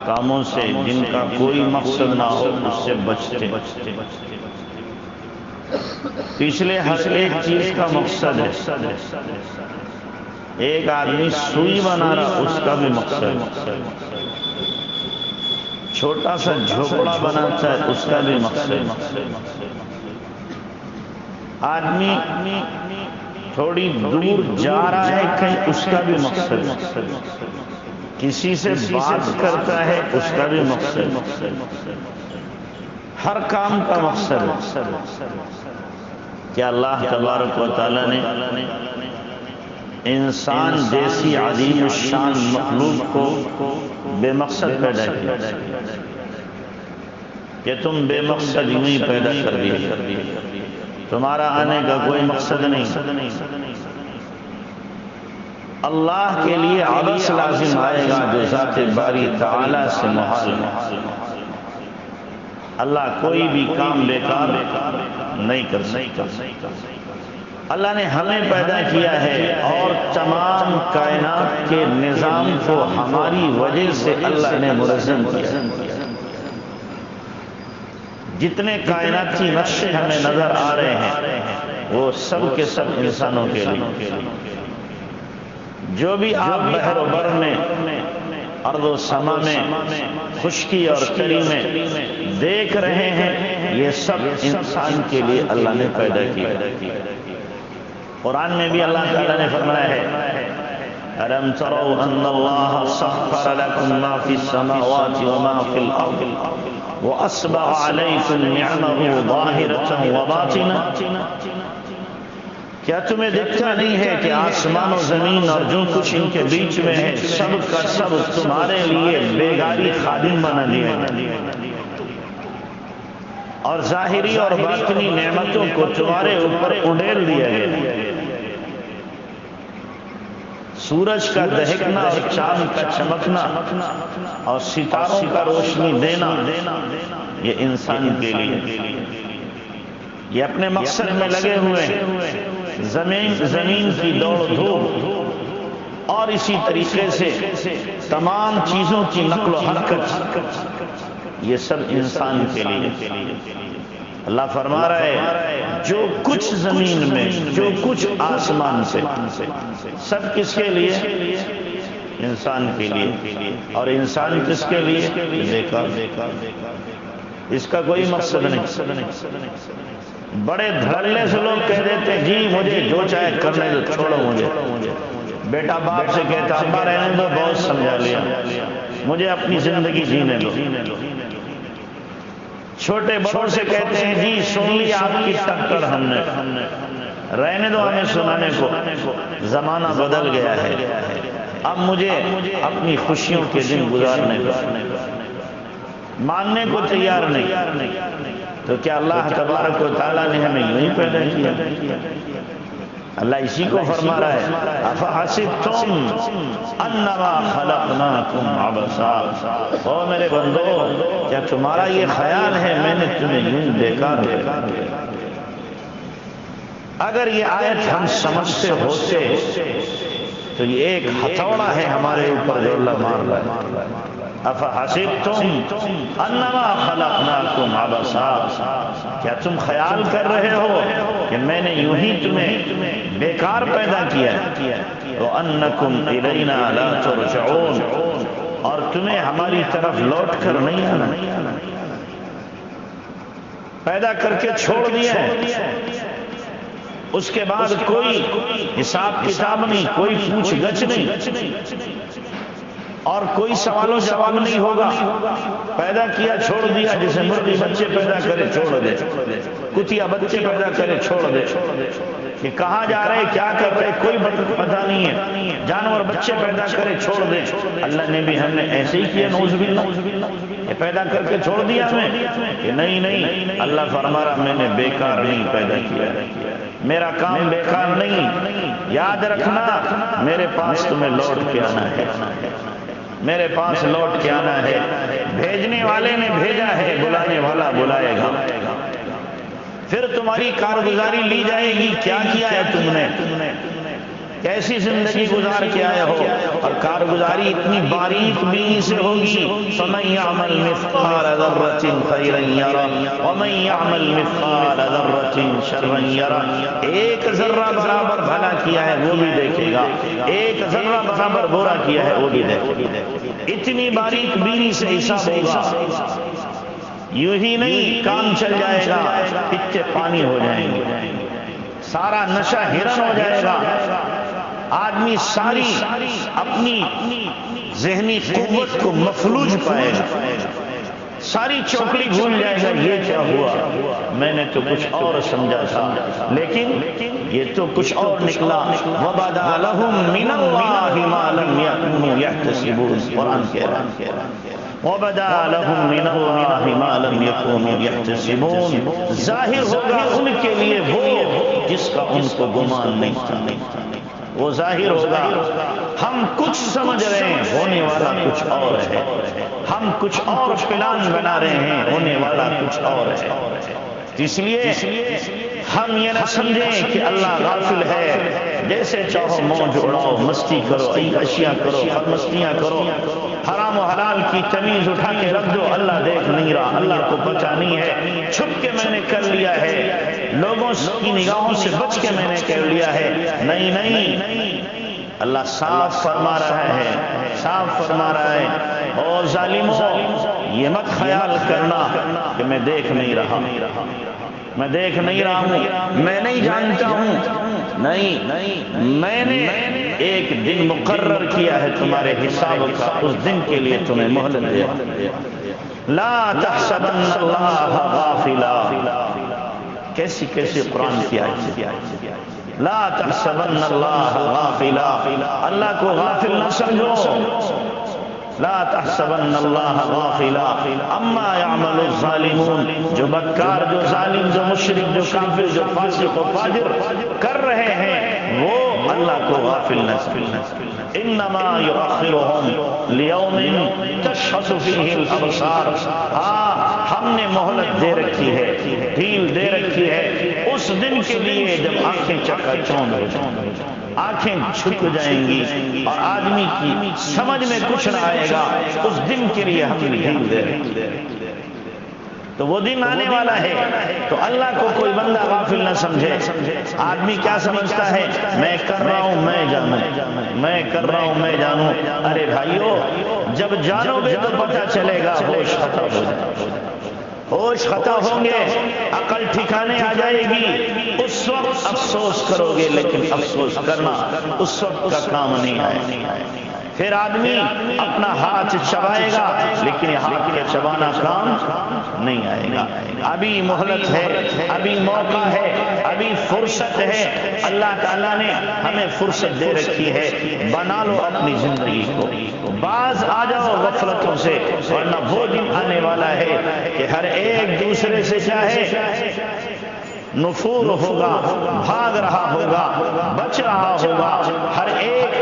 کاموں سے جن کا کوئی مقصد نہ ہو اس سے بچتے۔ پچھلے ہر ایک چیز کا مقصد ہے۔ ایک آدمی سوئی بنا رہا اس کا بھی مقصد، چھوٹا سا جھوپڑا بناتا ہے اس کا بھی مقصد، آدمی تھوڑی دور جا رہا ہے کہیں اس کا بھی مقصد، کسی سے بات کرتا ہے اس کا بھی مقصد، ہر کام کا مقصد ہے۔ کیا اللہ تبارک و تعالیٰ نے انسان جیسی عظیم الشان مخلوق کو بے مقصد پیدا کیا کہ تم بے مقصد یوں ہی پیدا کر دیے، تمہارا آنے کا کوئی مقصد نہیں؟ اللہ کے لیے عبث لازم آئے گا جو ذات باری تعالی سے محال ہے۔ اللہ کوئی بھی کام بیکار نہیں کر سکتا۔ اللہ نے ہمیں پیدا کیا ہے اور تمام کائنات کے نظام کو ہماری وجہ سے اللہ نے منظم کیا۔ جتنے کائناتی نقشے ہمیں نظر آ رہے ہیں وہ سب کے سب انسانوں کے لیے۔ جو بھی آپ بحر و بر میں، ارض و سما میں، خشکی اور تری میں دیکھ رہے ہیں یہ سب انسان کے لیے اللہ نے پیدا کیا۔ قرآن میں بھی اللہ تعالیٰ نے فرمایا ہے أَلَمْ تَرَوْا أَنَّ اللَّهَ سَخَّرَ لَكُم مَّا فِي السَّمَاوَاتِ وَمَا فِي الْأَرْضِ وَأَسْبَغَ عَلَيْكُمْ نِعْمَهُ ظَاهِرَةً وَبَاطِنَةً۔ کیا تمہیں دکھتا نہیں ہے کہ آسمان و زمین اور جو کچھ ان کے بیچ میں ہے سب کا سب تمہارے لیے بیگاری خادم بنا دیا اور ظاہری اور باطنی نعمتوں کو تمہارے اوپر اڈیل دیا گیا؟ سورج کا دہکنا اور چاند کا چمکنا اور ستاروں کا روشنی دینا یہ انسان کے لیے، یہ اپنے مقصد میں لگے ہوئے ہیں۔ زمین کی دوڑ دھوپ اور اسی طریقے سے تمام چیزوں کی نقل و حرکت یہ سب انسان کے لیے۔ اللہ فرما رہا ہے جو کچھ زمین میں، جو کچھ آسمان سے، سب کس کے لیے؟ انسان کے لیے۔ اور انسان کس کے لیے؟ بیکار، اس کا کوئی مقصد نہیں۔ بڑے دھڑلے سے لوگ کہہ دیتے ہیں جی مجھے جو چاہے کرنے دو، چھوڑو مجھے۔ بیٹا باپ سے کہتا ابا رہنے دو، بہت سمجھا لیا، مجھے اپنی زندگی جینے دو۔ چھوٹے بڑوں سے کہتے ہیں جی سن لیا آپ کی ٹکر ہم نے، رہنے دو ہمیں سنانے کو، زمانہ بدل گیا ہے، اب مجھے اپنی خوشیوں کے دن گزارنے دو۔ ماننے کو تیار نہیں۔ تو کیا اللہ تبارک و تعالیٰ نے ہمیں یوں ہی پیدا کیا؟ اللہ اسی کو فرما رہا ہے افحسبتم انما خلقناکم عبثا، او میرے بندو کیا تمہارا یہ خیال ہے میں نے تمہیں یوں بیکار پیدا کیا؟ اگر یہ آیت ہم سمجھتے ہوتے تو یہ ایک ہتھوڑا ہے ہمارے اوپر جو اللہ مار رہا ہے۔ افحسبتم انما خلقناکم عبثا، کیا تم خیال کر رہے ہو کہ میں نے یوں ہی تمہیں بیکار پیدا کیا وانکم الینا لا ترجعون، اور تمہیں ہماری طرف لوٹ کر نہیں آنا؟ پیدا کر کے چھوڑ دیا ہے، اس کے بعد کوئی حساب کتاب نہیں، کوئی پوچھ گچھ نہیں اور کوئی سوال و جواب نہیں ہوگا۔ پیدا کیا چھوڑ دیا، جسے مرغی بچے پیدا کرے چھوڑ دے، کتیا بچے پیدا کرے چھوڑ دے، کہ کہاں جا رہے کہ کیا کر رہے کوئی پتہ نہیں ہے، جانور بچے پیدا کرے چھوڑ دے۔ اللہ نے بھی ہم نے ایسے ہی کیا، نعوذ باللہ، یہ پیدا کر کے چھوڑ دیا ہمیں کہ نہیں، اللہ فرما رہا میں نے بیکار نہیں پیدا کیا، میرا کام بیکار نہیں، یاد رکھنا میرے پاس تمہیں لوٹ کے آنا ہے، میرے پاس لوٹ کے آنا ہے۔ بھیجنے والے نے بھیجا ہے، بلانے والا بلائے گا، پھر تمہاری کارگزاری لی جائے گی، کیا کیا ہے تم نے۔ کیسی زندگی گزار کے آئے ہو، اور کارگزاری اتنی باریک بینی سے ہوگی. فَمَن يَعْمَلْ مِثْقَالَ ذَرَّةٍ خَيْرًا يَرَهُ وَمَن يَعْمَلْ مِثْقَالَ ذَرَّةٍ شَرًّا يَرَهُ. ایک ذرہ برابر بھلا کیا ہے وہ بھی دیکھے گا، ایک ذرہ برابر برا کیا ہے وہ بھی دیکھے گا. اتنی باریک بینی سے حساب ہوگا. یوں ہی نہیں کام چل جائے گا، پچے پانی ہو جائیں گے، سارا نشہ ہرن ہو جائے گا. آدمی ساری اپنی ذہنی قوت کو مفلوج پائے گا، ساری چوکڑی بھول جائے گا. یہ کیا ہوا، میں نے تو کچھ اور سمجھا تھا لیکن یہ تو کچھ اور نکلا. وَبَدَا لَهُم مِّنَ اللَّهِ مَا لَمْ يَكُونُوا يَحْتَسِبُونَ. قرآن کہہ رہا ہے وَبَدَا لَهُم مِّنَ اللَّهِ مَا لَمْ يَكُونُوا يَحْتَسِبُونَ. ظاہر ہوگا ان کے لیے وہ جس کا ان کو گمان نہیں تھا، وہ ظاہر ہوگا. ہم کچھ سمجھ رہے ہیں، ہونے والا کچھ اور ہے. ہم کچھ اور پلان بنا رہے ہیں، ہونے والا کچھ اور ہے. اس لیے ہم یہ نہ سمجھیں کہ اللہ غافل ہے. جیسے چاہو موج اڑاؤ، مستی کرو، عیاشیاں کرو، مستیاں کرو، حرام و حلال کی تمیز اٹھا کے رکھ دو. اللہ دیکھ نہیں رہا، اللہ کو پتہ نہیں ہے. چھپ کے میں نے کر لیا ہے، لوگوں کی نگاہوں سے بچ کے میں نے کر لیا ہے. نہیں نہیں، اللہ صاف فرما رہا ہے، صاف فرما رہا ہے. اور ظالموں یہ مت خیال کرنا کہ میں دیکھ نہیں رہا، میں دیکھ نہیں رہا ہوں، میں نہیں جانتا ہوں. نہیں، میں نے ایک دن مقرر کیا ہے تمہارے حساب کا، اس دن کے لیے تمہیں مہلت دیا. لا تحسبن اللہ غافلا. کیسی قرآن کی آیت ہے. لا تحسبن اللہ غافلا، اللہ کو غافل نہ سمجھو. لا تحسبن اللہ غافلا اما يعمل الظالمون. جو بدکار، جو ظالم، جو مشرک، جو کافر، جو فاسق و فاجر کر رہے ہیں وہ اللہ کو غافل نہ سمجھو. انما يؤخرهم ليوم تشخص فيه الابصار. ہم نے مہلت دے رکھی ہے، ڈھیل دے رکھی ہے اس دن کے لیے جب آنکھیں چکا چوند ہو جائیں، آنکھیں جھک جائیں گی اور آدمی کی سمجھ میں کچھ نہ آئے گا. اس دن کے لیے ہم ڈھیل دے رہے ہیں. تو وہ دن آنے والا ہے. تو اللہ کو کوئی بندہ غافل نہ سمجھے. آدمی کیا سمجھتا ہے، میں کر رہا ہوں میں جانوں، میں کر رہا ہوں میں جانوں. ارے بھائیو، جب جانو گے تو پتہ چلے گا ہوش ختم ہو جائے گا. ہوش ختم ہوں گے، عقل ٹھکانے آ جائے گی. اس وقت افسوس کرو گے، لیکن افسوس کرنا اس وقت کا کام نہیں آئے. پھر آدمی اپنا ہاتھ چبائے گا لیکن ہاتھ کے چبانا کام نہیں آئے گا. ابھی مہلت ہے، ابھی موقع ہے، ابھی فرصت ہے. اللہ تعالیٰ نے ہمیں فرصت دے رکھی ہے. بنا لو اپنی زندگی کو، باز آ جاؤ غفلتوں سے، ورنہ وہ دن آنے والا ہے کہ ہر ایک دوسرے سے چاہے نفور ہوگا، بھاگ رہا ہوگا، بچ رہا ہوگا. ہر ایک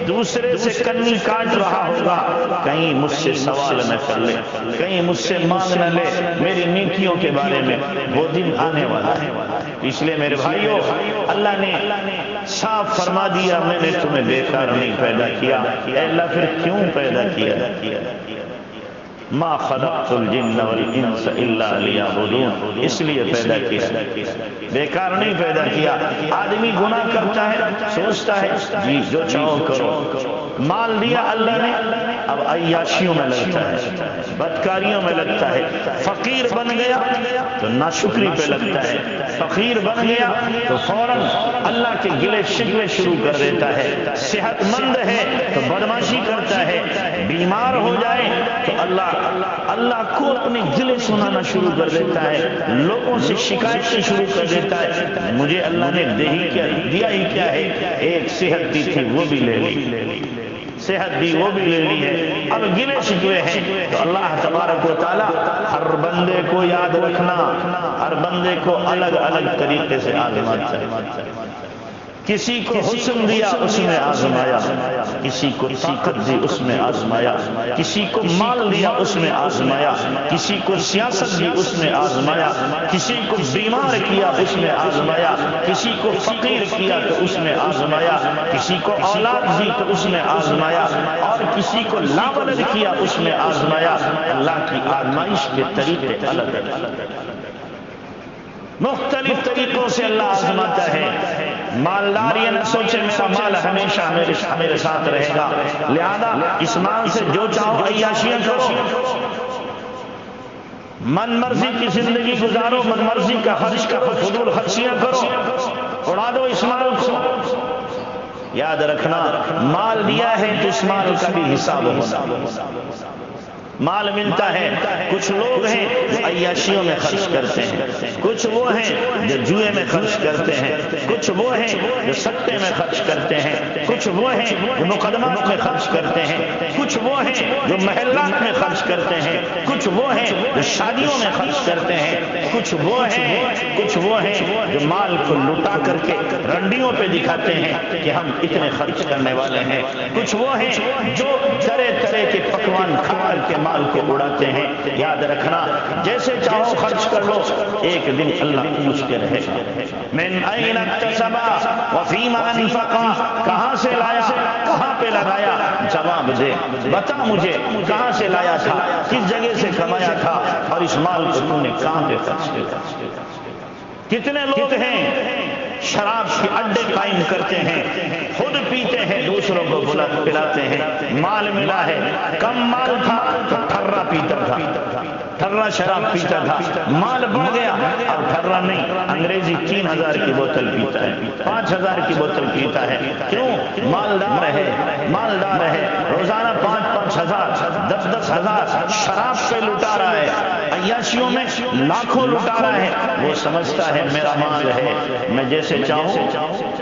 دوسرے سے کنی کاٹ رہا ہوگا. کہیں مجھ سے سوال نہ کر لے، کہیں مجھ سے مانگ نہ لے میری نیکیوں کے بارے میں. وہ دن آنے والا ہے. اس لیے میرے بھائیوں، اللہ نے صاف فرما دیا میں نے تمہیں بیکار نہیں پیدا کیا. اے اللہ پھر کیوں پیدا کیا؟ ما خلقت الجن والانس الا لیعبدون. اس لیے پیدا کیا، بیکار نہیں پیدا کیا. آدمی گناہ کرتا ہے، سوچتا ہے جی جو چاہو کرو. مال دیا اللہ نے، اب عیاشیوں میں لگتا ہے، بدکاریوں میں لگتا ہے. فقیر بن گیا تو ناشکری پہ لگتا ہے. فقیر بن گیا تو فوراً اللہ کے گلے شکوے شروع کر دیتا ہے. صحت مند ہے تو بدماشی کرتا ہے. بیمار ہو جائے تو اللہ کو اپنے گلے سنانا شروع کر دیتا ہے. لوگوں سے شکایتیں شروع کر دیتا ہے. مجھے اللہ نے دیا ہی کیا ہے، ایک صحت دی تھی وہ بھی لے لی، صحت دی وہ بھی لے لی ہے، اب گلے شکوے ہیں. تو اللہ تبارک و تعالی ہر بندے کو یاد رکھنا، ہر بندے کو الگ الگ طریقے سے آزماتا ہے. کسی کو حسن دیا اس میں آزمایا، کسی کو طاقت دی اس میں آزمایا، کسی کو مال دیا اس میں آزمایا، کسی کو سیاست دی اس میں آزمایا، کسی کو بیمار کیا اس میں آزمایا، کسی کو فقیر کیا تو اس میں آزمایا، کسی کو اولاد دی تو اس میں آزمایا، اور کسی کو لاولد کیا اس میں آزمایا۔ اللہ کی آزمائش کے طریقے الگ الگ، مختلف طریقوں سے اللہ آزماتا ہے۔ مالدار یہ نہ سوچے میرا مال ہمیشہ میرے ساتھ رہے گا، لہذا اس مال سے جو چاہو عیاشیاں کرو، من مرضی کی زندگی گزارو، من مرضی کا خرچ کرو، فضول خرچیاں کرو، اڑا دو اس مال کو۔ یاد رکھنا مال دیا ہے تو اس مال کا بھی حساب ہونا۔ مال ملتا ہے، کچھ لوگ ہیں جو عیاشیوں میں خرچ کرتے ہیں، کچھ وہ ہیں جو جوئے میں خرچ کرتے ہیں، کچھ وہ ہیں جو سٹے میں خرچ کرتے ہیں، کچھ وہ ہیں جو مقدمات میں خرچ کرتے ہیں، کچھ وہ ہیں جو محلات میں خرچ کرتے ہیں، کچھ وہ ہیں جو شادیوں میں خرچ کرتے ہیں، کچھ وہ ہیں جو مال کو لٹا کر کے رنڈیوں پہ دکھاتے ہیں کہ ہم اتنے خرچ کرنے والے ہیں، کچھ وہ ہیں جو طرح طرح کے پکوان کھا کر کے مال کو اڑاتے ہیں۔ یاد رکھنا جیسے چاہو خرچ کر لو، ایک دن اللہ پوچھ کے رہے گا من این اکتسب وفیما انفقا، کہاں سے لایا، کہاں پہ لگایا، جواب دے، بتا مجھے کہاں سے لایا تھا، کس جگہ سے کمایا تھا، اور اس مال کو تم نے کہاں پہ خرچ کیا۔ کتنے لوگ ہیں شراب کے اڈے قائم کرتے ہیں، خود پیتے ہیں، دوسروں کو پلاتے ہیں، مال ملا ہے، کم مال تھا تو ٹھرا پیتا تھا، ٹھرا شراب پیتا تھا، مال بڑھ گیا اب ٹھرا نہیں، انگریزی 3000 کی بوتل پیتا ہے، 5000 کی بوتل پیتا ہے۔ کیوں؟ مالدار ہے، روزانہ 5-5 ہزار 10-10 ہزار شراب پہ لٹا رہا ہے، عیاشیوں میں لاکھوں لٹا رہا ہے، وہ سمجھتا ہے میرا مال ہے، میں جیسے چاہوں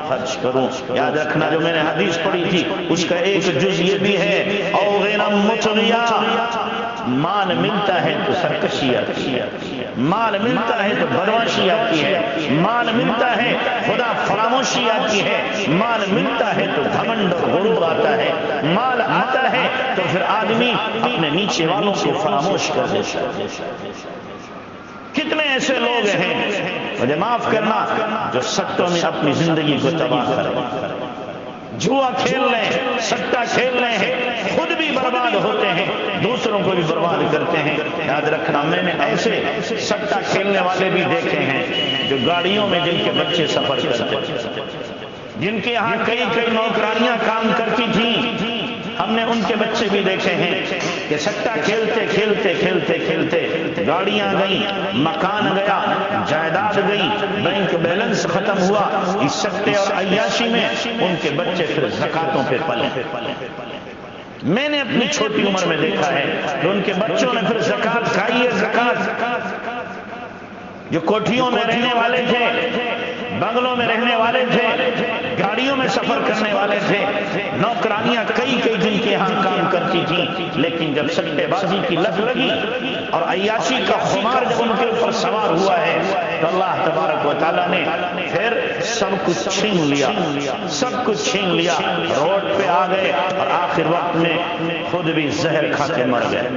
خرچ کروں۔ یاد رکھنا جو میں نے حدیث پڑھی تھی اس کا ایک جز یہ بھی ہے، او غنم مطغیا، مال ملتا ہے تو سرکشی آتی ہے، مال ملتا ہے تو بدمعاشی آتی ہے، مال ملتا ہے خدا فراموشی آتی ہے، مال ملتا ہے تو گھمنڈ اور غرور آتا ہے، مال آتا ہے تو پھر آدمی اپنے نیچے والوں کو فراموش کر دیتا ہے۔ کتنے ایسے لوگ ہیں، مجھے معاف کرنا، جو سٹوں میں اپنی زندگی کو تباہ کر رہے ہیں، جوا کھیل رہے ہیں، سٹا کھیل رہے ہیں، خود بھی برباد ہوتے ہیں، دوسروں کو بھی برباد کرتے ہیں۔ یاد رکھنا میں نے ایسے سٹا کھیلنے والے بھی دیکھے ہیں جو گاڑیوں میں جن کے بچے سفر کرتے ہیں، جن کے یہاں کئی نوکرانیاں کام کرتی تھیں، ہم نے ان کے بچے بھی دیکھے ہیں کہ سٹا کھیلتے گاڑیاں گئیں، مکان گیا، جائیداد گئی، بینک بیلنس ختم ہوا، اس سٹے اور عیاشی میں ان کے بچے پھر زکاتوں پہ پلے۔ میں نے اپنی چھوٹی عمر میں دیکھا ہے کہ ان کے بچوں نے پھر زکات کھائی ہے، زکات۔ جو کوٹھیوں میں رہنے والے تھے، بنگلوں میں رہنے والے تھے، گاڑیوں میں سفر کرنے والے تھے، نوکرانیاں کئی جن کے یہاں کام کرتی تھیں، لیکن جب سٹے بازی کی لت لگی اور عیاشی کا خمار جب ان کے اوپر سوار ہوا ہے تو اللہ تبارک و تعالیٰ نے پھر سب کچھ چھین لیا، روڈ پہ آ گئے اور آخر وقت میں خود بھی زہر کھا کے مر گئے۔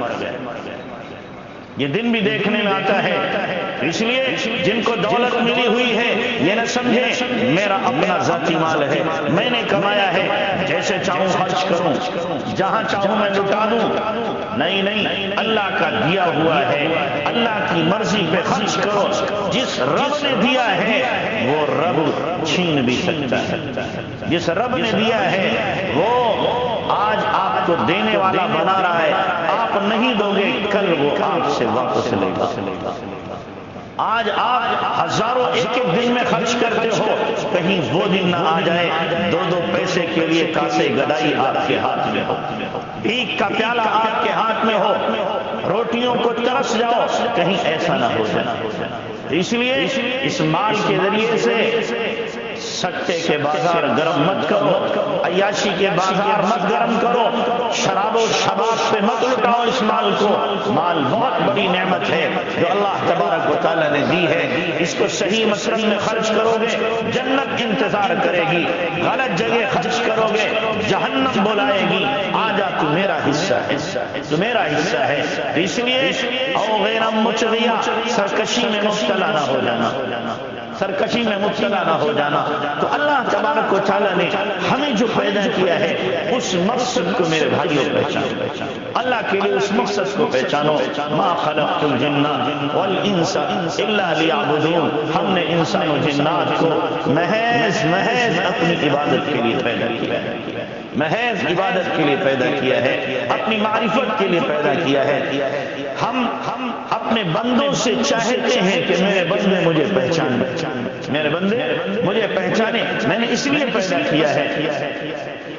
یہ دن بھی دیکھنے میں آتا ہے، اس لیے جن کو دولت ملی ہوئی ہے یہ نہ سمجھیں میرا اپنا ذاتی مال ہے، میں نے کمایا ہے، جیسے چاہوں خرچ کروں، جہاں چاہوں میں لٹا دوں۔ نہیں، اللہ کا دیا ہوا ہے، اللہ کی مرضی پہ خرچ کرو۔ جس رب نے دیا ہے وہ رب چھین بھی سکتا ہے، جس رب نے دیا ہے وہ آج آپ کو دینے والا بنا رہا ہے، آپ نہیں دو گے کل وہ آپ سے واپس لے گا۔ آج آپ ہزاروں ایک دن میں خرچ کرتے ہو، کہیں وہ دن نہ آ جائے 2 پیسے کے لیے کاسے گدائی آپ کے ہاتھ میں ہو، بھیک کا پیالہ آپ کے ہاتھ میں ہو، روٹیوں کو ترس جاؤ، کہیں ایسا نہ ہو جائے۔ اس لیے اس مال کے ذریعے سے سٹے کے بازار گرم مت کرو، عیاشی کے بازار مت گرم کرو، شراب و شباب پہ مت لٹاؤ اس مال کو۔ مال بہت بڑی نعمت ہے جو اللہ تبارک و تعالیٰ نے دی ہے، اس کو صحیح مصرف میں خرچ کرو گے جنت انتظار کرے گی، غلط جگہ خرچ کرو گے جہنم بلائے گی۔ آجا تو میرا حصہ ہے، تو میرا حصہ ہے۔ اس لیے او غیر مچغیہ، سرکشی میں مبتلا نہ ہو جانا، سرکشی میں مبتلا نہ ہو جانا۔ تو اللہ تبارک و تعالیٰ نے ہمیں جو پیدا کیا ہے اس مقصد کو میرے بھائیوں پہچانو، اللہ کے لیے اس مقصد کو پہچانو۔ ما خلقت الجن والانس الا لیعبدون، ہم نے انسان و جنات کو محض اپنی عبادت کے لیے پیدا کیا ہے، محض عبادت کے لیے پیدا کیا ہے، اپنی معرفت کے لیے پیدا کیا ہے۔ ہم اپنے بندوں سے چاہتے ہیں کہ میرے بندے مجھے پہچانے، میرے بندے مجھے پہچانے، میں نے اس لیے پیدا کیا ہے۔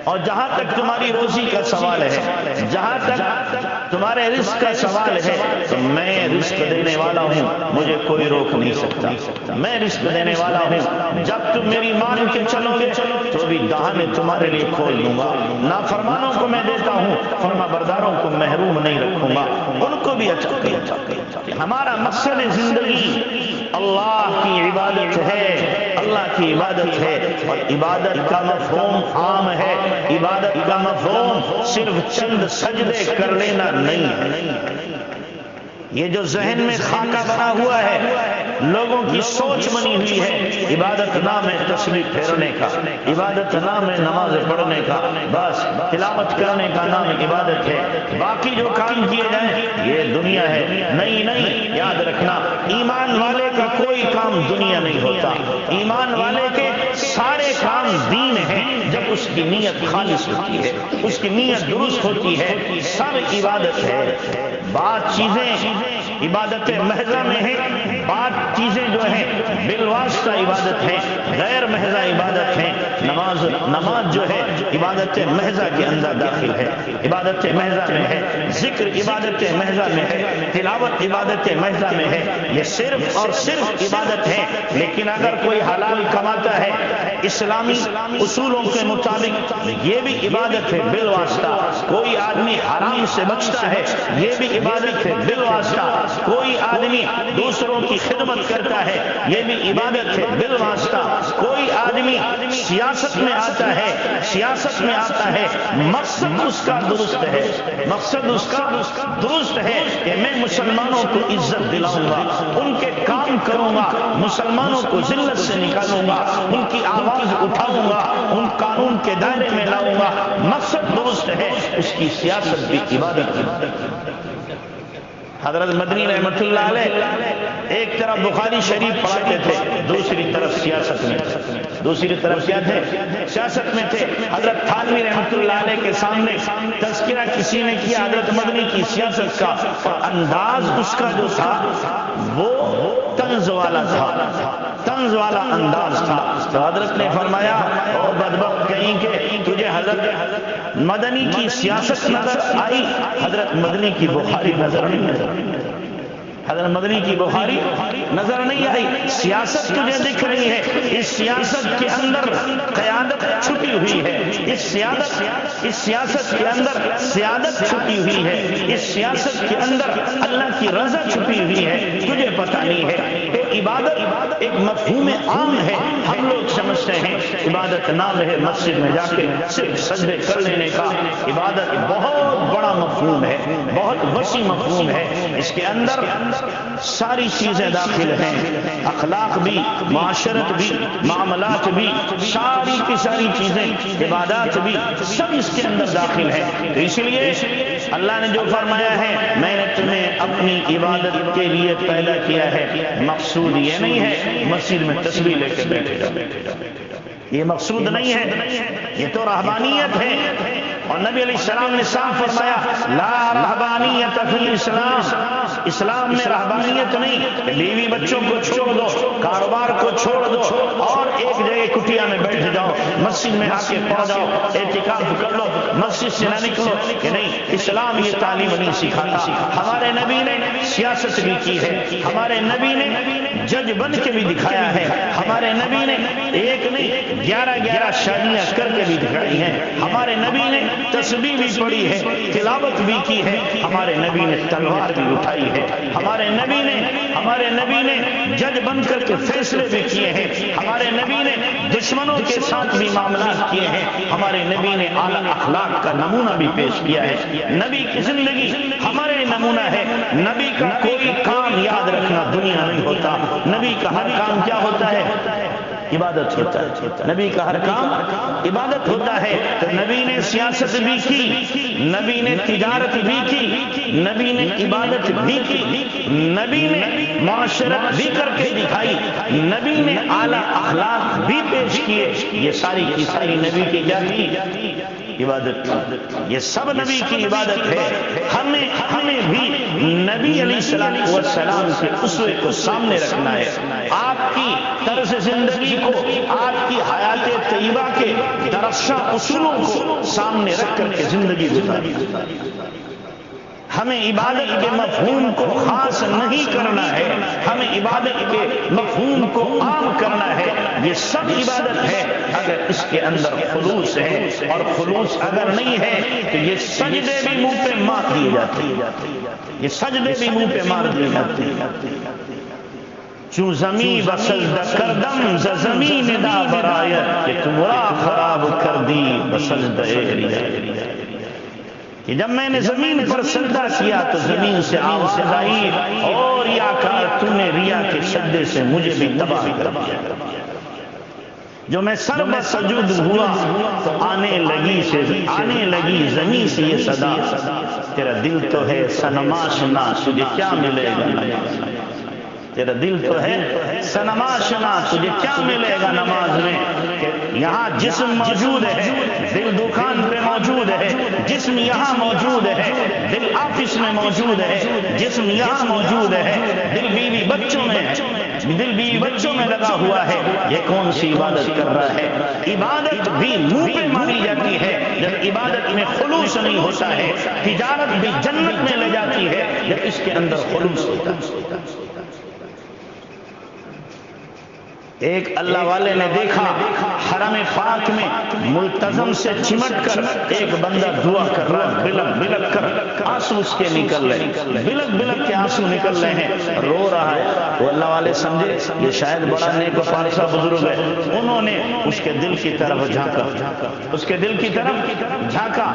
اور جہاں تک تمہاری روزی کا سوال ہے، جہاں تک تمہارے رزق کا سوال ہے، تو میں رزق دینے والا ہوں، مجھے کوئی روک نہیں سکتا، میں رزق دینے والا ہوں۔ جب تم میری مان کے چلو گے تو بھی دہانے تمہارے لیے کھول دوں گا، نافرمانوں کو میں دیتا ہوں، فرما برداروں کو محروم نہیں رکھوں گا، ان کو بھی اچھا ہمارا مقصد زندگی اللہ کی عبادت ہے، اللہ کی عبادت ہے۔ اور عبادت کا مفہوم عام ہے، عبادت کا مفہوم صرف چند سجدے کر لینا نہیں ہے۔ یہ جو ذہن میں خاکہ بنا ہوا ہے، لوگوں کی سوچ بنی ہوئی ہے، عبادت نام ہے تسبیح پھیرنے کا، عبادت نام ہے نماز پڑھنے کا، بس تلاوت کرنے کا نام عبادت ہے، باقی جو کام کیے جائیں یہ دنیا ہے۔ نہیں، یاد رکھنا، ایمان والے کا کوئی کام دنیا نہیں ہوتا، ایمان والے کے سارے کام دین ہیں۔ جب اس کی نیت خالص ہوتی ہے، اس کی نیت درست ہوتی ہے، سب عبادت ہے۔ بات چیزیں عبادت محضہ میں ہیں، بات چیزیں جو ہیں بالواسطہ عبادت ہیں، غیر محضہ عبادت ہیں۔ نماز جو ہے عبادت محضہ کے اندر داخل ہے، عبادت محضہ میں ہے، ذکر عبادت محضہ میں ہے، تلاوت عبادت محضہ میں ہے، یہ صرف اور صرف عبادت ہے۔ لیکن اگر کوئی حلال کماتا ہے اسلامی اصولوں کے مطابق، یہ بھی عبادت ہے بالواسطہ۔ کوئی آدمی حرام سے بچتا ہے، یہ بھی عبادت ہے بالواسطہ۔ کوئی آدمی دوسروں کی خدمت کرتا ہے، یہ بھی عبادت ہے بالواسطہ۔ کوئی آدمی سیاست میں آتا ہے، سیاست میں آتا ہے، مقصد اس کا درست ہے، مقصد اس کا درست ہے کہ میں مسلمانوں کو عزت دلاؤں گا، ان کے کام کروں گا، مسلمانوں کو ذلت سے نکالوں گا، ان کی آواز اٹھاؤں گا، ان قانون کے دائرے میں لاؤں گا، مقصد درست ہے، اس کی سیاست بھی عبادت ہے۔ حضرت مدنی رحمت اللہ علیہ ایک طرف بخاری شریف پڑھاتے تھے، دوسری طرف سیاست میں، دوسری طرف کیا تھے؟ سیاست میں تھے۔ حضرت تھانوی رحمت اللہ علیہ کے سامنے تذکرہ کسی نے کیا حضرت مدنی کی سیاست کا، اور انداز اس کا جو تھا وہ طنز والا تھا، طنز والا انداز تھا۔ تو حضرت نے فرمایا او بدبخت کہیں کہ تجھے حضرت مدنی کی سیاست نظر آئی، حضرت مدنی کی بخاری نظر نہیں آئی، حضرت مدنی کی بخاری نظر نہیں آئی۔ سیاست تجھے دکھ رہی ہے، اس سیاست کے اندر قیادت چھپی ہوئی ہے، اس سیاست کے اندر سیادت چھپی ہوئی ہے، اس سیاست کے اندر اللہ کی رضا چھپی ہوئی ہے، تجھے پتہ نہیں ہے۔ تو عبادت ایک مفہوم عام ہے، ہم لوگ سمجھتے ہیں عبادت نام ہے مسجد میں جا کے صرف سجدے کر لینے کا۔ عبادت بہت بڑا مفہوم ہے، بہت وسیع مفہوم ہے، اس کے اندر ساری چیزیں داخل ہیں، اخلاق بھی، معاشرت بھی، معاملات بھی، ساری کی ساری چیزیں، عبادات بھی، سب اس کے اندر داخل ہیں۔ تو اس لیے اللہ نے جو فرمایا ہے میں نے تمہیں اپنی عبادت کے لیے پیدا کیا ہے، مقصود یہ نہیں ہے مسجد میں تسبیح لے کے بیٹھے جاؤ، یہ مقصود نہیں ہے، یہ تو رہبانیت ہے، اور نبی علیہ السلام نے صاف فرمایا لا رہبانیت فی الاسلام، اسلام میں رہبانیت نہیں کہ بیوی بچوں کو چھوڑ دو، کاروبار کو چھوڑ دو اور ایک جگہ کٹیا میں بیٹھ جاؤ، مسجد میں آ کے پڑھ جاؤ، اعتکاف کر لو، مسجد سے نہ نکلو، کہ نہیں، اسلام یہ تعلیم نہیں سکھاتا۔ ہمارے نبی نے سیاست بھی کی ہے، ہمارے نبی نے جج بن کے بھی دکھایا ہے، ہمارے نبی نے ایک نہیں 11 شادیاں کر کے بھی دکھائی ہیں، ہمارے نبی نے تسبیح بھی پڑھی ہے، تلاوت بھی کی ہے، ہمارے نبی نے تلوار بھی اٹھائی ہے، ہمارے نبی نے جج بن کر کے فیصلے بھی کیے ہیں، ہمارے نبی نے دشمنوں کے ساتھ بھی معاملات کیے ہیں، ہمارے نبی نے اعلیٰ اخلاق کا نمونہ بھی پیش کیا ہے۔ نبی کی زندگی ہمارے نمونہ ہے۔ نبی کا کوئی کام یاد رکھنا دنیا نہیں ہوتا، نبی کا ہر کام کیا ہوتا ہے؟ عبادت ہوتا ہے۔ نبی کا ہر کام عبادت ہوتا ہے۔ تو نبی نے سیاست بھی کی، نبی نے تجارت بھی کی، نبی نے عبادت بھی کی، نبی نے معاشرت بھی کر کے دکھائی، نبی نے اعلیٰ اخلاق بھی پیش کیے۔ یہ ساری کی ساری نبی کی کیا تھی؟ عبادت۔ یہ سب نبی کی عبادت ہے۔ ہمیں بھی نبی علیہ السلام کے اسوے کو سامنے رکھنا ہے، آپ کی طرز زندگی کو، آپ کی حیات طیبہ کے درخشاں اصولوں کو سامنے رکھ کر کے زندگی گزارنی۔ ہمیں عبادت کے مفہوم کو خاص نہیں کرنا ہے، ہمیں عبادت کے مفہوم کو عام کرنا ہے۔ یہ سب عبادت ہے اگر اس کے اندر خلوص ہے، اور خلوص اگر نہیں ہے تو یہ سجدے بھی منہ پہ مار دیے جاتے ہیں، یہ سجدے بھی منہ پہ مار دیے جاتے ہیں۔ چوں زمین بسجدہ کردم ز زمین دا برایت کہ تمرا خراب کر دی بسجدہ ریا۔ کہ جب میں نے زمین پر سجدہ کیا تو زمین سے آواز آئی اور یا کار تو نے ریا کے سجدے سے مجھے بھی تباہ کر دیا۔ جو میں سر میں سجود ہوا تو آنے لگی زمین سے یہ صدا، تیرا دل تو ہے صنم آشنا تجھے کیا ملے گا، تیرا دل تو ہے صنم آشنا تجھے کیا ملے گا نماز میں۔ کہ یہاں جسم موجود ہے، دل دکان پہ موجود ہے، جسم یہاں موجود ہے، دل آفس میں موجود ہے، جسم یہاں موجود ہے، دل بیوی بچوں میں لگا ہوا ہے۔ یہ کون سی عبادت کر رہا ہے؟ عبادت بھی منہ پہ مانی جاتی ہے جب عبادت میں خلوص نہیں ہوتا ہے، تجارت بھی جنت میں لے جاتی ہے جب اس کے اندر خلوص ہوتا ہے۔ ایک اللہ والے نے دیکھا حرم پاک میں ملتزم سے چمٹ کر ایک بندہ دعا کر رہا ہے، بلک بلک کر آنسو اس کے نکل رہے ہیں، بلک بلک کے آنسو نکل رہے ہیں، رو رہا ہے۔ وہ اللہ والے سمجھے یہ شاید بڑا نیک و فارسہ بزرگ ہے، انہوں نے اس کے دل کی طرف جھانکا، اس کے دل کی طرف جھانکا،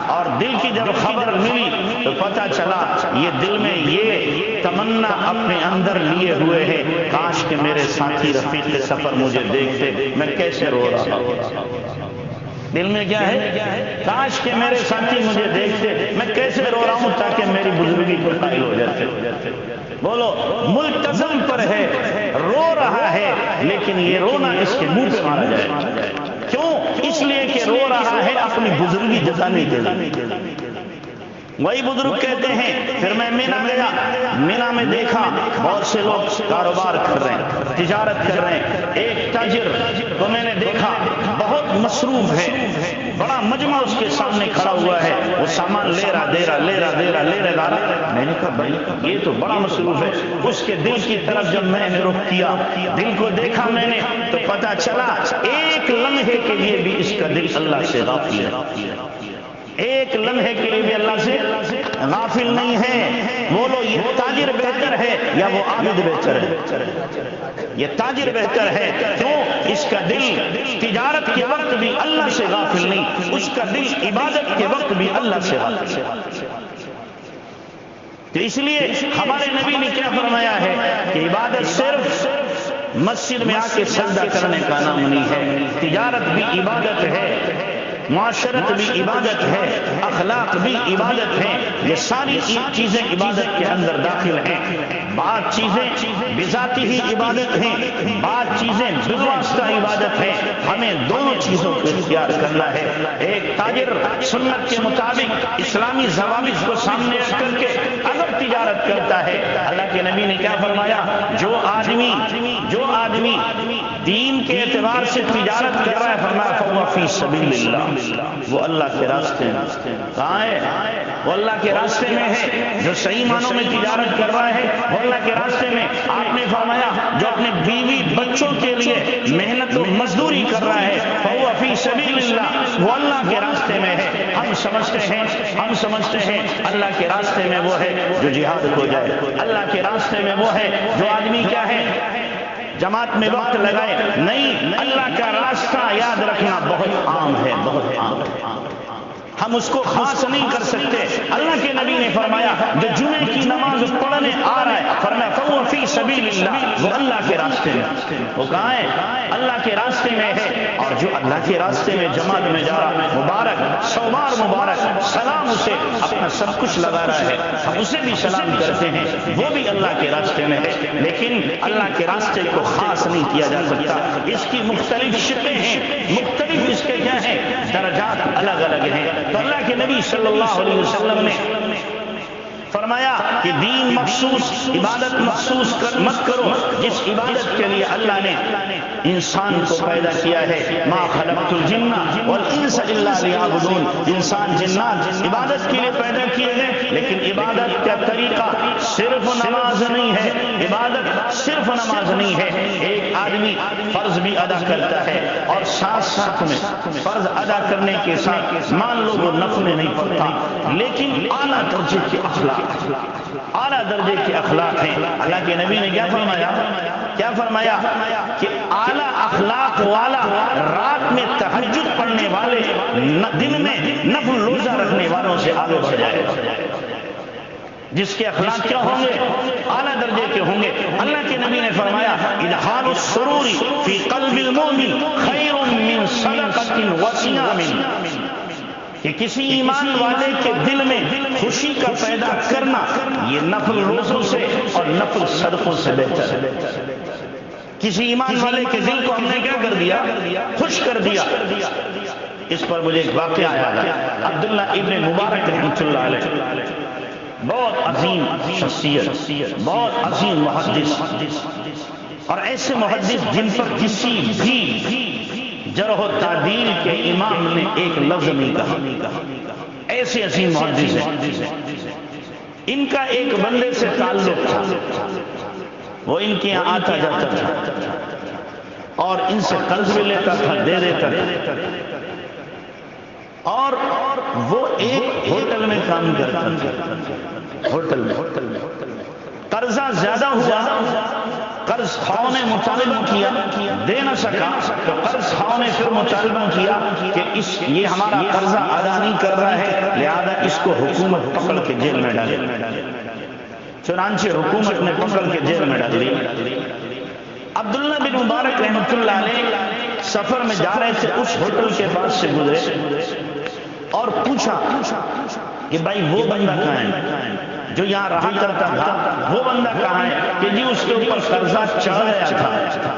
اور دل کی جب خبر ملی تو پتہ چلا یہ دل میں یہ تمنا اپنے اندر لیے ہوئے ہے، کاش کہ میرے ساتھی رفیق سفر مجھے دیکھتے میں کیسے رو رہا ہوں۔ دل میں کیا ہے؟ کاش کہ میرے ساتھی مجھے دیکھتے میں کیسے رو رہا ہوں تاکہ میری بزرگی کو قائل ہو جاتے۔ بولو، ملتزم پر ہے، رو رہا ہے، لیکن یہ رونا اس کے منہ پہ مارا جائے۔ کیوں؟ اس لیے کہ رو رہا ہے اپنی بزرگی جتانے کے لیے۔ وہی بزرگ کہتے ہیں پھر میں مینا گیا، مینا میں دیکھا بہت سے لوگ کاروبار کر رہے ہیں، تجارت کر رہے ہیں۔ ایک تاجر کو میں نے دیکھا بہت مصروف ہے، بڑا مجمع اس کے سامنے کھڑا ہوا ہے، وہ سامان لے رہا دے رہا۔ میں نے کہا بھائی یہ تو بڑا مصروف ہے۔ اس کے دل کی طرف جب میں نے رخ کیا، دل کو دیکھا میں نے تو پتا چلا ایک لمحے کے لیے بھی اس کا دل اللہ سے غافل ہے، ایک لمحے کے لیے بھی اللہ سے غافل نہیں ہے۔ بولو یہ تاجر بہتر ہے یا وہ عابد بہتر ہے؟ یہ تاجر بہتر ہے۔ کیوں؟ اس کا دل تجارت کے وقت بھی اللہ سے غافل نہیں، اس کا دل عبادت کے وقت بھی اللہ سے غافل ہے۔ تو اس لیے ہمارے نبی نے کیا فرمایا ہے کہ عبادت صرف مسجد میں آ کے سجدہ کرنے کا نام نہیں ہے، تجارت بھی عبادت ہے، معاشرت بھی عبادت ہے، اخلاق بھی عبادت ہے، یہ ساری چیزیں عبادت کے اندر داخل ہیں۔ بعض چیزیں بذاتی ہی عبادت ہیں، بعض چیزیں بالواسطہ عبادت ہیں، ہمیں دونوں چیزوں کو اختیار کرنا ہے۔ ایک تاجر سنت کے مطابق اسلامی ضوابط کو سامنے رکھ کر کے اگر تجارت کرتا ہے، اللہ کے نبی نے کیا فرمایا؟ جو آدمی دین کے اعتبار سے تجارت کر رہا ہے، فرمایا فَهُوَ فِي سَبِيلِ اللَّهِ، وہ اللہ کے راستے میں کہاں ہے؟ وہ اللہ کے راستے میں ہے۔ جو صحیح معنوں میں تجارت کر رہا ہے وہ اللہ کے راستے میں۔ آپ نے فرمایا جو اپنے بیوی بچوں کے لیے محنت و مزدوری کر رہا ہے، فَهُوَ فِي سَبِيلِ اللَّهِ، وہ اللہ کے راستے میں ہے۔ ہم سمجھتے ہیں اللہ کے راستے میں وہ ہے جو جہاد کو جائے، اللہ کے راستے میں وہ ہے جو آدمی کیا ہے جماعت میں وقت لگائے۔ نہیں، اللہ کا راستہ یاد رکھنا بہت عام ہے، بہت عام ہے، ہم اس کو خاص نہیں کر سکتے۔ اللہ کے نبی نے فرمایا جو جمعے کی نماز پڑھنے آ رہا ہے، فرمایا فَهُوَ فِي سَبِيلِ اللَّهِ، وہ اللہ کے راستے میں، وہ کہاں ہے؟ اللہ کے راستے میں ہے۔ اور جو اللہ کے راستے میں جماعت میں جا رہا، مبارک، سوبار مبارک، سلام اسے، اپنا سب کچھ لگا رہا ہے، ہم اسے بھی سلام کرتے ہیں، وہ بھی اللہ کے راستے میں ہے۔ لیکن اللہ کے راستے کو خاص نہیں کیا جا سکتا، اس کی مختلف شکلیں ہیں، مختلف اس کے کیا ہیں درجات الگ الگ ہیں۔ تو اللہ کے نبی صلی اللہ علیہ وسلم نے فرمایا کہ دین مخصوص، عبادت مخصوص مت کرو جس عبادت کے لیے اللہ نے انسان کو پیدا کیا ہے۔ ما خلقت الجن والانس الا لیعبدون، انسان جنات عبادت کے لیے پیدا کیے گئے، لیکن عبادت کا طریقہ صرف نماز نہیں ہے، عبادت صرف نماز نہیں ہے۔ ایک آدمی فرض بھی ادا کرتا ہے اور ساتھ میں فرض ادا کرنے کے ساتھ مان لو وہ نفل نہیں پڑھتا، لیکن اعلیٰ درجے کے اخلاق، اعلیٰ درجے کے اخلاق ہیں۔ اللہ کے نبی نے کیا فرمایا کہ اعلیٰ اخلاق والا رات میں تہجد پڑھنے والے دن میں نفل روزہ رکھنے والوں سے آگے بڑھ جائے گا، جس کے اخلاق کیا ہوں گے؟ اعلیٰ درجے کے ہوں گے۔ اللہ کے نبی نے فرمایا ادخال السرور فی قلب المؤمن خیر من صدقۃ وصیام، کہ کسی ایمان والے کے دل میں خوشی کا پیدا کرنا یہ نفل روزوں سے اور نفل صدقوں سے بہتر ہے۔ کسی ایمان والے کے دل کو ہم نے کیا کر دیا؟ خوش کر دیا۔ اس پر مجھے ایک واقعہ یاد آیا۔ عبداللہ ابن مبارک رحمۃ اللہ علیہ، بہت عظیم شخصیت، بہت عظیم محدث، اور ایسے محدث جن پر کسی بھی جرح و تعدیل کے امام نے ایک لفظ نہیں کہا، ایسے عظیم محدث ہیں۔ ان کا ایک بندے سے تعلق تھا، وہ ان کے یہاں آتا جاتا تھا اور ان سے قرض بھی لیتا تھا، دے دیتا تھا، اور وہ ایک ہوٹل میں کام کرتا تھا، ہوٹل میں قرضہ زیادہ ہوا، قرض خواہوں نے مطالبہ کیا، دے نہ سکا تو قرض خواہوں نے پھر مطالبہ کیا کہ یہ ہمارا قرضہ ادا نہیں کر رہا ہے، لہذا اس کو حکومت پکڑ کے جیل میں ڈالے۔ چنانچہ حکومت نے پکڑ کے جیل میں ڈال دی۔ عبداللہ بن مبارک رحمۃ اللہ علیہ سفر میں جا رہے تھے، اس ہوٹل کے پاس سے گزرے اور پوچھا کہ بھائی وہ بندہ کہاں ہے جو یہاں رہا کرتا تھا، وہ بندہ کہاں ہے کہ جی اس کے اوپر قرضہ چڑھ گیا تھا،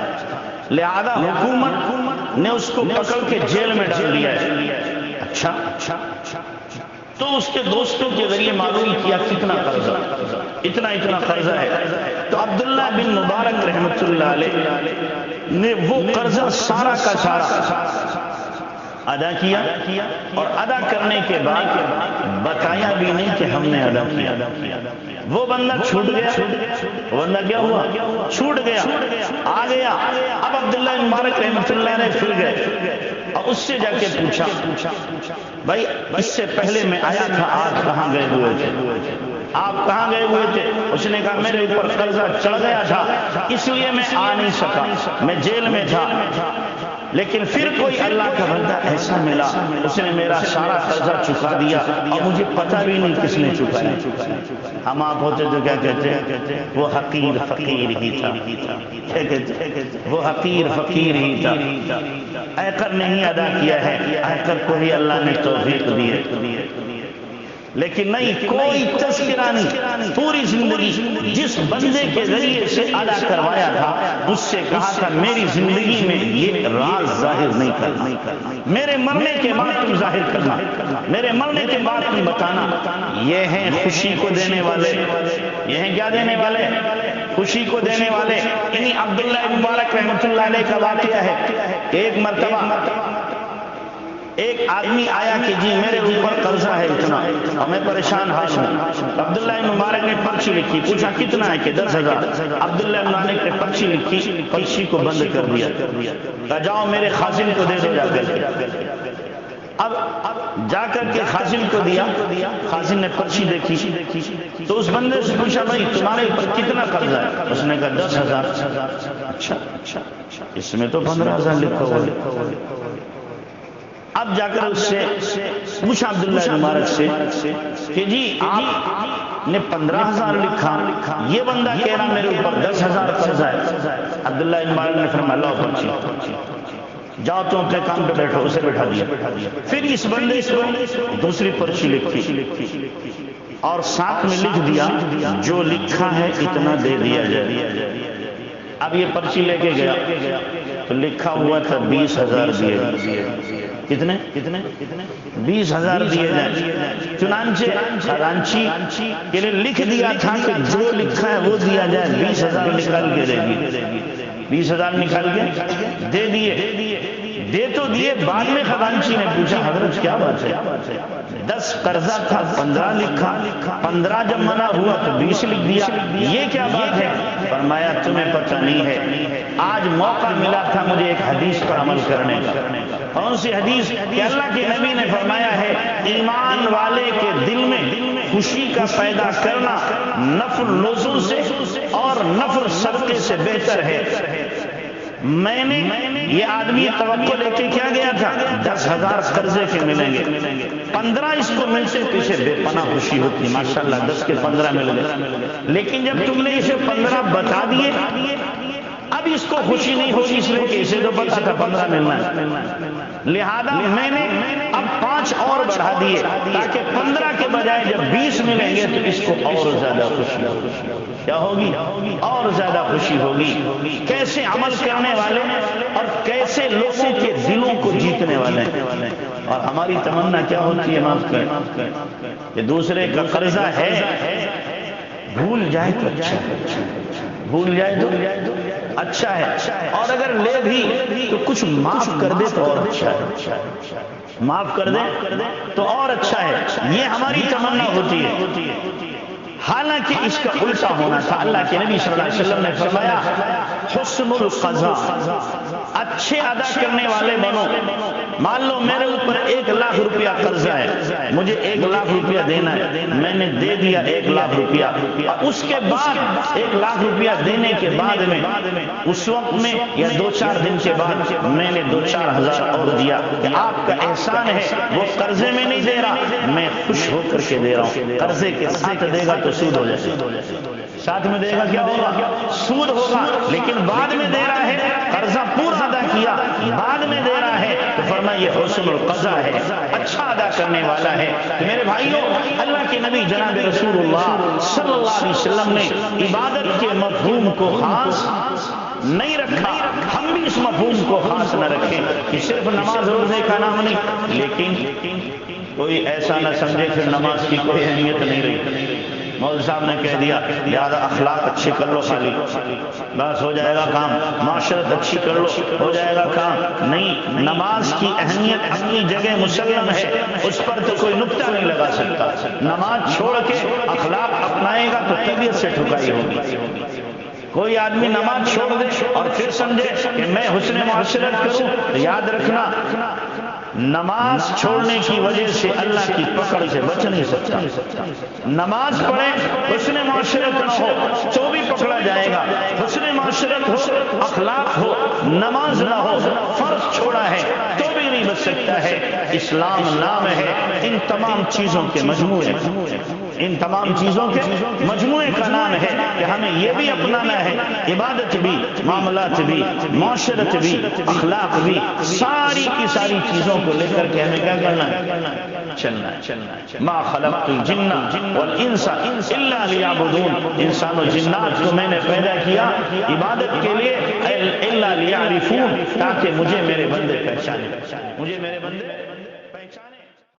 لہذا حکومت نے اس کو پکڑ کے جیل میں ڈال دیا ہے۔ اچھا، تو اس کے دوستوں کے ذریعے معلوم کیا کتنا قرضہ، اتنا قرضہ ہے۔ تو عبداللہ بن مبارک رحمۃ اللہ علیہ نے وہ قرضہ سارا کا سارا ادا کیا، اور ادا کرنے کے بعد بتایا بھی نہیں کہ ہم نے ادا کیا۔ وہ بندہ چھوٹ گیا، وہ بندہ کیا ہوا؟ چھوٹ گیا، آ گیا۔ اب عبداللہ بن مبارک رحمۃ اللہ نے پھر گئے اور اس سے جا کے پوچھا بھائی اس سے پہلے میں آیا تھا، آپ کہاں گئے ہوئے تھے؟ آپ کہاں گئے ہوئے تھے؟ اس نے کہا میرے اوپر قرضہ چڑھ گیا تھا، اس لیے میں آ نہیں سکا، میں جیل میں تھا۔ لیکن پھر کوئی اللہ کا بندہ ایسا ملا اس نے میرا سارا قرضہ چکا دیا اور مجھے پتہ بھی نہیں کس نے چکایا. ہم آپ ہوتے تو کیا کہتے ہیں؟ وہ حقیر فقیر ہی تھا. کیا کہتے ہیں؟ وہ حقیر فقیر ہی تھا. آیکر نہیں ادا کیا ہے، آیکر کو ہی اللہ نے توفیق دی ہے. لیکن نہیں، کوئی تذکرہ نہیں. پوری زندگی جس بندے کے ذریعے سے ادا کروایا تھا اس سے کہا تھا میری زندگی میں یہ راز ظاہر نہیں کرنا، میرے مرنے کے بعد تم ظاہر کرنا، میرے مرنے کے بعد تم بتانا. یہ ہیں خوشی کو دینے والے، یہ ہیں کیا دینے والے؟ خوشی کو دینے والے. انہی عبداللہ مبارک رحمۃ اللہ علیہ کا واقعہ ہے. ایک مرتبہ ایک آدمی آیا کہ جی میرے اوپر قرضہ ہے اتنا اور میں پریشان حال ہوں. عبداللہ مبارک نے پرچی لکھی، پوچھا کتنا ہے کہ 10,000. عبداللہ مبارک نے پرچی لکھی، پرچی کو بند کر دیا، کہا جاؤ میرے خازن کو دے دو جا کر کے. اب جا کر کے خازن کو دیا، خازن نے پرچی دیکھی تو اس بندے سے پوچھا بھائی تمہارے اوپر کتنا قرضہ ہے؟ اس نے کہا 10,000. اچھا اس میں تو 15,000 لکھا ہوا ہے. اب جا کر اس سے پوچھا عبداللہ مبارک سے کہ جی آپ نے 15,000 لکھا، یہ بندہ کہہ رہا میرے اوپر 10,000 قرضہ ہے. عبداللہ مبارک نے فرمایا لاؤ پرچی، جاؤ تم اپنے کام پہ بیٹھو. اسے بٹھا دیا. پھر اس بندے سے دوسری پرچی لکھی اور ساتھ میں لکھ دیا جو لکھا ہے اتنا دے دیا جائے. اب یہ پرچی لے کے گیا تو لکھا ہوا تھا 20,000 دیے. کتنے 20,000 دیے جائیں. چنانچہ خزانچی کے لیے لکھ دیا تھا کہ جو لکھا ہے وہ دیا جائے. 20,000 نکال کے دے دیے، 20,000 نکال کے دے دیے. دے تو دیے. بعد میں خزانچی نے پوچھا حضرت کیا بات ہے؟ 10 قرضہ تھا 15 لکھا، 15 جب منع ہوا تو 20 لکھ دیا، یہ کیا بات ہے؟ فرمایا تمہیں پتہ نہیں ہے، آج موقع ملا تھا مجھے ایک حدیث پر عمل کرنے کا. کون سی حدیث؟ کہ اللہ کے نبی نے فرمایا ہے ایمان والے کے دل میں خوشی کا پیدا کرنا نفل روزوں سے اور نفل صدقے سے بہتر ہے. میں نے یہ آدمی توقع لے کے کیا گیا تھا 10,000 قرضے کے ملیں گے، 15 اس کو ملتے پیچھے بے پناہ خوشی ہوتی. ماشاءاللہ 10 کے 15 مل گئے. لیکن جب تم نے اسے 15 بتا دیے اب اس کو خوشی نہیں ہوگی، اس لیے کہ اسے تو پتا تھا 15 ملنا ہے. لہذا میں نے اب 5 اور بڑھا دیے تاکہ 15 کے بجائے جب 20 ملیں گے تو اس کو اور زیادہ خوشی ہوگی. کیا ہوگی؟ اور زیادہ خوشی ہوگی. کیسے عمل کرنے والے اور کیسے لوگوں کے دلوں کو جیتنے والے. اور ہماری تمنا کیا ہوتی ہے؟ معاف کریں کہ دوسرے کا قرضہ ہے بھول جائے تو اچھا ہے، بھول جائے تو اچھا ہے، اور اگر لے بھی تو کچھ معاف کر دے تو اور اچھا ہے، معاف کر دے تو اور اچھا ہے. یہ ہماری تمنا ہوتی ہے. حالانکہ اس کا الٹا ہونا تھا. اللہ کے نبی صلی اللہ علیہ وسلم نے فرمایا حسن القضاء، اچھے ادا کرنے والے بنو. مان لو میرے اوپر 1,00,000 روپیہ قرضہ ہے، مجھے 1,00,000 روپیہ دینا ہے، میں نے دے دیا 1,00,000 روپیہ. اس کے بعد 1,00,000 روپیہ دینے کے بعد میں اس وقت میں یا 2-4 دن کے بعد میں نے 2-4 ہزار اور دیا کہ آپ کا احسان ہے. وہ قرضے میں نہیں دے رہا، میں خوش ہو کر کے دے رہا ہوں. قرضے کے ساتھ دے گا تو سود ہو جائے، ساتھ میں دے گا کیا ہوگا؟ سود ہوگا. لیکن بعد میں دے رہا ہے، قرضہ پورا ادا کیا بعد میں دے رہا ہے تو فرمایا یہ حسن القضاء ہے، اچھا ادا کرنے والا ہے. تو میرے بھائیوں، اللہ کے نبی جناب رسول اللہ صلی اللہ علیہ وسلم نے عبادت کے مفہوم کو خاص نہیں رکھا. ہم بھی اس مفہوم کو خاص نہ رکھیں کہ صرف نماز روزے کا نام نہیں. لیکن کوئی ایسا نہ سمجھے کہ نماز کی کوئی اہمیت نہیں رہی. مولوی صاحب نے کہہ دیا لہذا اخلاق اچھے کر لو، خالی بس ہو جائے گا کام، معاشرت اچھی کر لو ہو جائے گا کام. نہیں، نماز کی اہمیت اپنی جگہ مسلم ہے، اس پر تو کوئی نکتہ نہیں لگا سکتا. نماز چھوڑ کے اخلاق اپنائے گا تو طبیعت سے ٹھکائی ہوگی. کوئی آدمی نماز چھوڑ دے اور پھر سمجھے کہ میں حسن معاشرت کروں، یاد رکھنا نماز چھوڑنے کی وجہ سے اللہ کی پکڑ سے بچ نہیں سکتا. نماز پڑھے حسن معاشرت نہ ہو تو بھی پکڑا جائے گا. حسن معاشرت ہو، اخلاق ہو، نماز نہ ہو، فرض چھوڑا ہے تو بھی نہیں بچ سکتا ہے. اسلام نام ہے ان تمام چیزوں کے مجموعے، ان تمام چیزوں کے مجموعے کا نام ہے کہ ہمیں یہ بھی اپنانا ہے. عبادت بھی، معاملات بھی، معاشرت بھی، اخلاق بھی، ساری کی ساری چیزوں کو لے کر کے ہمیں کیا کرنا ہے؟ چلنا ہے. ما خلقت الجن والانس الا لیعبدون. انسان و جنات کو میں نے پیدا کیا عبادت کے لیے، الا لیعرفون، تاکہ مجھے میرے بندے پہچانے، مجھے میرے بندے